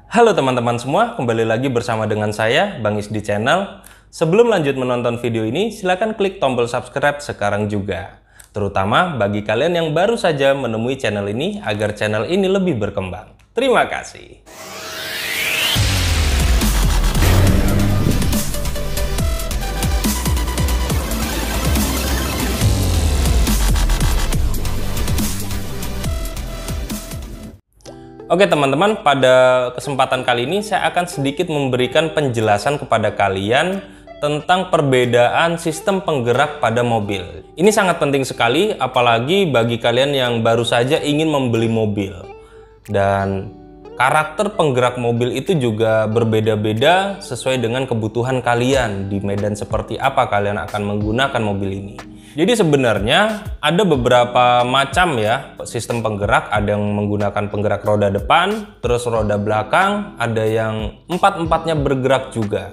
Halo teman-teman semua, kembali lagi bersama dengan saya, Bang Is di channel. Sebelum lanjut menonton video ini, silahkan klik tombol subscribe sekarang juga. Terutama bagi kalian yang baru saja menemui channel ini, agar channel ini lebih berkembang. Terima kasih. Oke teman-teman, pada kesempatan kali ini saya akan sedikit memberikan penjelasan kepada kalian tentang perbedaan sistem penggerak pada mobil. Ini sangat penting sekali, apalagi bagi kalian yang baru saja ingin membeli mobil. Dan karakter penggerak mobil itu juga berbeda-beda sesuai dengan kebutuhan kalian di medan seperti apa kalian akan menggunakan mobil ini. Jadi sebenarnya ada beberapa macam ya sistem penggerak, ada yang menggunakan penggerak roda depan, terus roda belakang, ada yang empat-empatnya bergerak juga.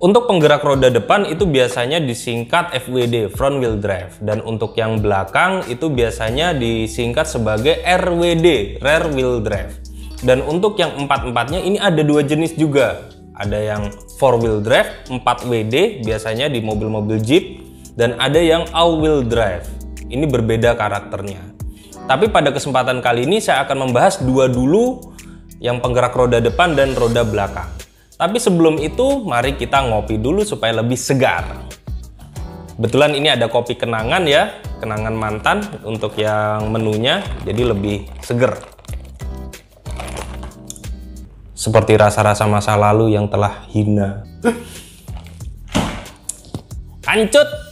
Untuk penggerak roda depan itu biasanya disingkat FWD, front wheel drive, dan untuk yang belakang itu biasanya disingkat sebagai RWD, rear wheel drive. Dan untuk yang empat-empatnya ini ada dua jenis juga. Ada yang 4 wheel drive, 4WD biasanya di mobil-mobil Jeep, dan ada yang all-wheel drive. Ini berbeda karakternya. Tapi pada kesempatan kali ini saya akan membahas dua dulu, yang penggerak roda depan dan roda belakang. Tapi sebelum itu, mari kita ngopi dulu supaya lebih segar. Kebetulan ini ada kopi kenangan ya, kenangan mantan untuk yang menunya, jadi lebih seger. Seperti rasa-rasa masa lalu yang telah hina. Lanjut!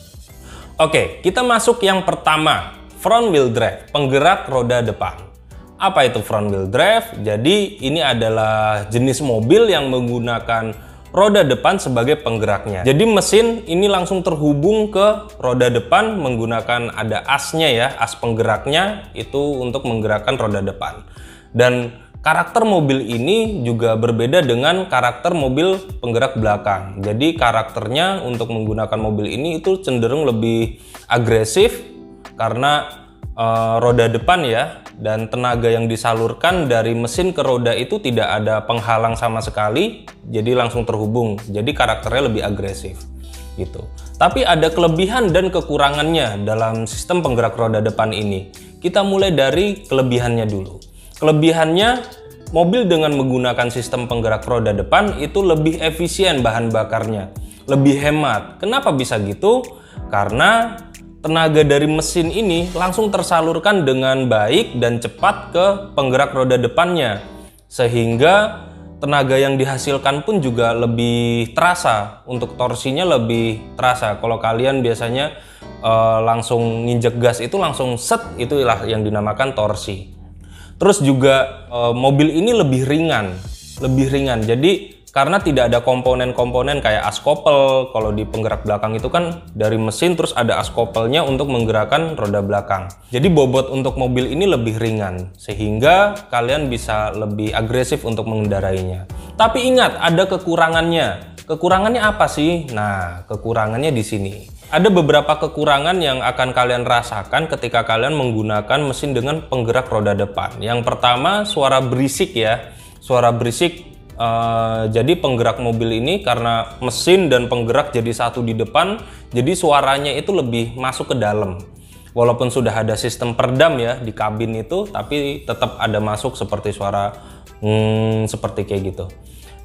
Oke, kita masuk yang pertama, front wheel drive, penggerak roda depan. Apa itu front wheel drive? Jadi ini adalah jenis mobil yang menggunakan roda depan sebagai penggeraknya. Jadi mesin ini langsung terhubung ke roda depan menggunakan ada asnya ya, as penggeraknya itu untuk menggerakkan roda depan. Dan karakter mobil ini juga berbeda dengan karakter mobil penggerak belakang. Jadi karakternya untuk menggunakan mobil ini itu cenderung lebih agresif karena roda depan ya, dan tenaga yang disalurkan dari mesin ke roda itu tidak ada penghalang sama sekali, jadi langsung terhubung. Jadi karakternya lebih agresif gitu. Tapi ada kelebihan dan kekurangannya dalam sistem penggerak roda depan ini. Kita mulai dari kelebihannya dulu. Kelebihannya, mobil dengan menggunakan sistem penggerak roda depan itu lebih efisien bahan bakarnya, lebih hemat. Kenapa bisa gitu? Karena tenaga dari mesin ini langsung tersalurkan dengan baik dan cepat ke penggerak roda depannya, sehingga tenaga yang dihasilkan pun juga lebih terasa, untuk torsinya lebih terasa. Kalau kalian biasanya langsung nginjek gas itu langsung set, itulah yang dinamakan torsi. Terus juga mobil ini lebih ringan. Jadi karena tidak ada komponen-komponen kayak as kopel. Kalau di penggerak belakang itu kan dari mesin terus ada as kopelnya untuk menggerakkan roda belakang. Jadi bobot untuk mobil ini lebih ringan sehingga kalian bisa lebih agresif untuk mengendarainya. Tapi ingat, ada kekurangannya. Kekurangannya apa sih? Nah, kekurangannya di sini. Ada beberapa kekurangan yang akan kalian rasakan ketika kalian menggunakan mesin dengan penggerak roda depan. Yang pertama, suara berisik ya. Suara berisik, jadi penggerak mobil ini karena mesin dan penggerak jadi satu di depan, jadi suaranya itu lebih masuk ke dalam. Walaupun sudah ada sistem peredam ya di kabin itu, tapi tetap ada masuk seperti suara seperti kayak gitu.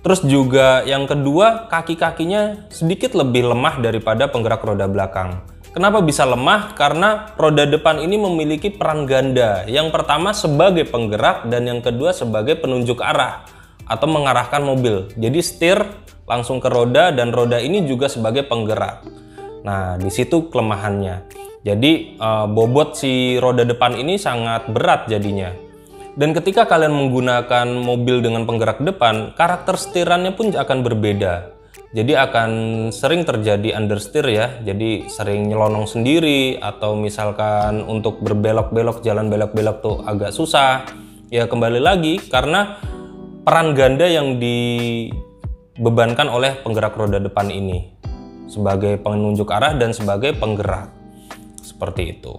Terus juga yang kedua, kaki-kakinya sedikit lebih lemah daripada penggerak roda belakang. Kenapa bisa lemah? Karena roda depan ini memiliki peran ganda. Yang pertama sebagai penggerak dan yang kedua sebagai penunjuk arah atau mengarahkan mobil. Jadi setir langsung ke roda dan roda ini juga sebagai penggerak. Nah, di situ kelemahannya. Jadi bobot si roda depan ini sangat berat jadinya. Dan ketika kalian menggunakan mobil dengan penggerak depan, karakter setirannya pun akan berbeda. Jadi akan sering terjadi understeer ya, jadi sering nyelonong sendiri, atau misalkan untuk berbelok-belok, jalan belok-belok tuh agak susah. Ya kembali lagi karena peran ganda yang dibebankan oleh penggerak roda depan ini sebagai penunjuk arah dan sebagai penggerak. Seperti itu.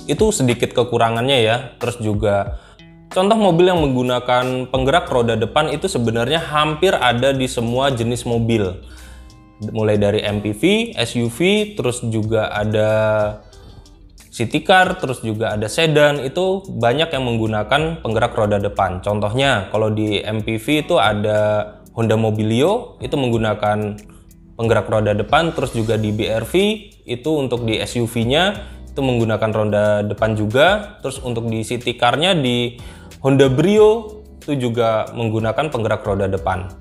Itu sedikit kekurangannya ya. Terus juga Contoh mobil yang menggunakan penggerak roda depan itu sebenarnya hampir ada di semua jenis mobil. Mulai dari MPV, SUV, terus juga ada city car, terus juga ada sedan, itu banyak yang menggunakan penggerak roda depan. Contohnya kalau di MPV itu ada Honda Mobilio, itu menggunakan penggerak roda depan, terus juga di BRV itu untuk di SUV-nya itu menggunakan roda depan juga, terus untuk di city car-nya di Honda Brio itu juga menggunakan penggerak roda depan.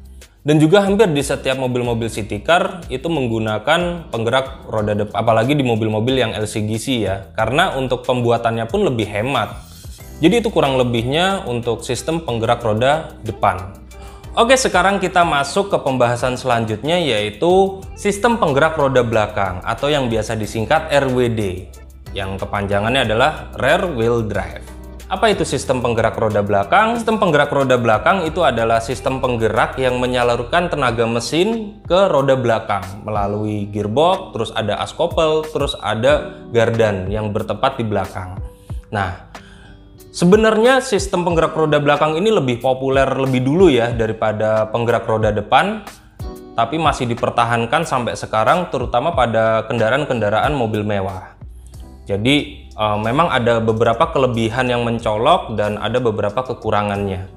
Dan juga hampir di setiap mobil-mobil city car itu menggunakan penggerak roda depan, apalagi di mobil-mobil yang LCGC ya, karena untuk pembuatannya pun lebih hemat. Jadi itu kurang lebihnya untuk sistem penggerak roda depan. Oke, sekarang kita masuk ke pembahasan selanjutnya, yaitu sistem penggerak roda belakang atau yang biasa disingkat RWD, yang kepanjangannya adalah Rear Wheel Drive. Apa itu sistem penggerak roda belakang? Sistem penggerak roda belakang itu adalah sistem penggerak yang menyalurkan tenaga mesin ke roda belakang melalui gearbox, terus ada askopel, terus ada gardan yang bertempat di belakang. Nah, sebenarnya sistem penggerak roda belakang ini lebih populer lebih dulu ya daripada penggerak roda depan, tapi masih dipertahankan sampai sekarang, terutama pada kendaraan-kendaraan mobil mewah. Jadi memang ada beberapa kelebihan yang mencolok dan ada beberapa kekurangannya.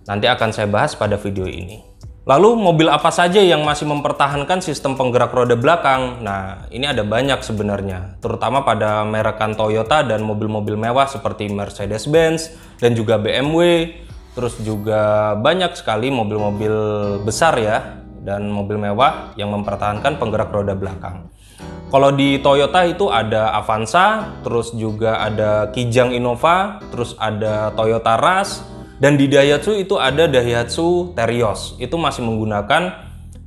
Nanti akan saya bahas pada video ini. Lalu mobil apa saja yang masih mempertahankan sistem penggerak roda belakang? Nah, ini ada banyak sebenarnya, terutama pada merekan Toyota dan mobil-mobil mewah seperti Mercedes-Benz dan juga BMW. Terus juga banyak sekali mobil-mobil besar ya dan mobil mewah yang mempertahankan penggerak roda belakang. Kalau di Toyota itu ada Avanza, terus juga ada Kijang Innova, terus ada Toyota Rush, dan di Daihatsu itu ada Daihatsu Terios. Itu masih menggunakan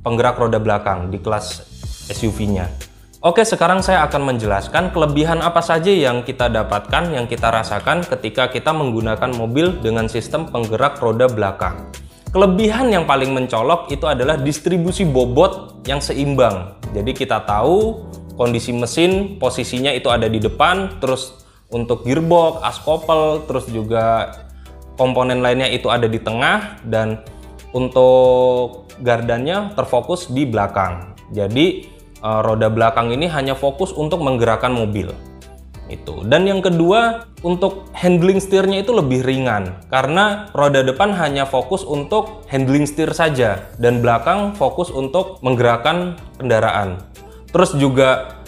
penggerak roda belakang di kelas SUV-nya. Oke, sekarang saya akan menjelaskan kelebihan apa saja yang kita dapatkan, yang kita rasakan ketika kita menggunakan mobil dengan sistem penggerak roda belakang. Kelebihan yang paling mencolok itu adalah distribusi bobot yang seimbang. Jadi kita tahu kondisi mesin posisinya itu ada di depan, terus untuk gearbox, askopel, terus juga komponen lainnya itu ada di tengah, dan untuk gardannya terfokus di belakang. Jadi roda belakang ini hanya fokus untuk menggerakkan mobil. Itu. Dan yang kedua, untuk handling setirnya itu lebih ringan karena roda depan hanya fokus untuk handling setir saja dan belakang fokus untuk menggerakkan kendaraan. Terus juga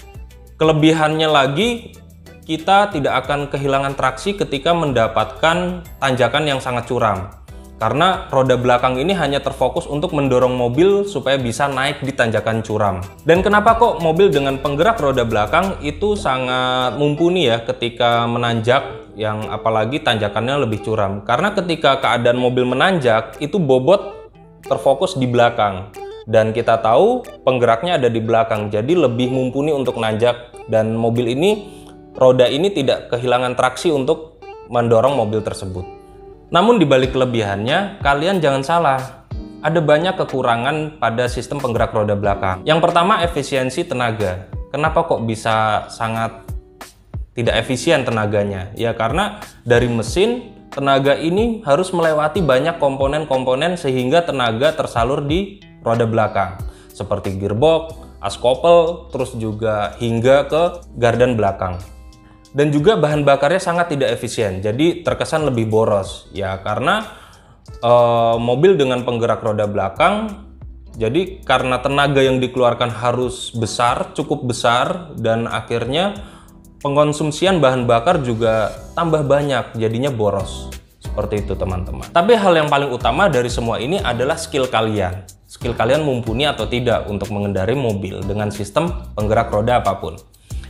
kelebihannya lagi, kita tidak akan kehilangan traksi ketika mendapatkan tanjakan yang sangat curam. Karena roda belakang ini hanya terfokus untuk mendorong mobil supaya bisa naik di tanjakan curam. Dan kenapa kok mobil dengan penggerak roda belakang itu sangat mumpuni ya ketika menanjak, yang apalagi tanjakannya lebih curam. Karena ketika keadaan mobil menanjak, itu bobot terfokus di belakang. Dan kita tahu penggeraknya ada di belakang, jadi lebih mumpuni untuk nanjak. Dan mobil ini, roda ini tidak kehilangan traksi untuk mendorong mobil tersebut. Namun di balik kelebihannya, kalian jangan salah, ada banyak kekurangan pada sistem penggerak roda belakang. Yang pertama, efisiensi tenaga. Kenapa kok bisa sangat tidak efisien tenaganya? Ya karena dari mesin, tenaga ini harus melewati banyak komponen-komponen sehingga tenaga tersalur di roda belakang. Seperti gearbox, askopel, terus juga hingga ke gardan belakang. Dan juga bahan bakarnya sangat tidak efisien, jadi terkesan lebih boros ya karena mobil dengan penggerak roda belakang, jadi karena tenaga yang dikeluarkan harus besar, cukup besar, dan akhirnya pengkonsumsian bahan bakar juga tambah banyak, jadinya boros. Seperti itu teman-teman. Tapi hal yang paling utama dari semua ini adalah skill kalian. Skill kalian mumpuni atau tidak untuk mengendarai mobil dengan sistem penggerak roda apapun.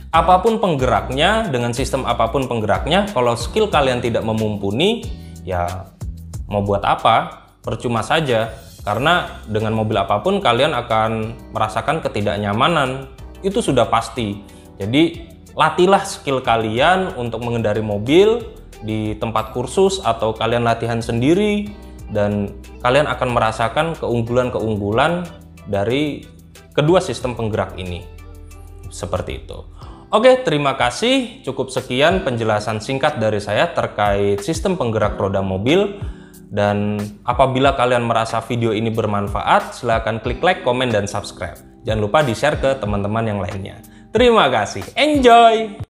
Apapun penggeraknya, dengan sistem apapun penggeraknya, kalau skill kalian tidak memumpuni, ya mau buat apa? Percuma saja, karena dengan mobil apapun kalian akan merasakan ketidaknyamanan, itu sudah pasti. Jadi latihlah skill kalian untuk mengendari mobil di tempat kursus atau kalian latihan sendiri, dan kalian akan merasakan keunggulan-keunggulan dari kedua sistem penggerak ini. Seperti itu. Oke, terima kasih. Cukup sekian penjelasan singkat dari saya terkait sistem penggerak roda mobil. Dan apabila kalian merasa video ini bermanfaat, silahkan klik like, komen, dan subscribe. Jangan lupa di-share ke teman-teman yang lainnya. Terima kasih. Enjoy!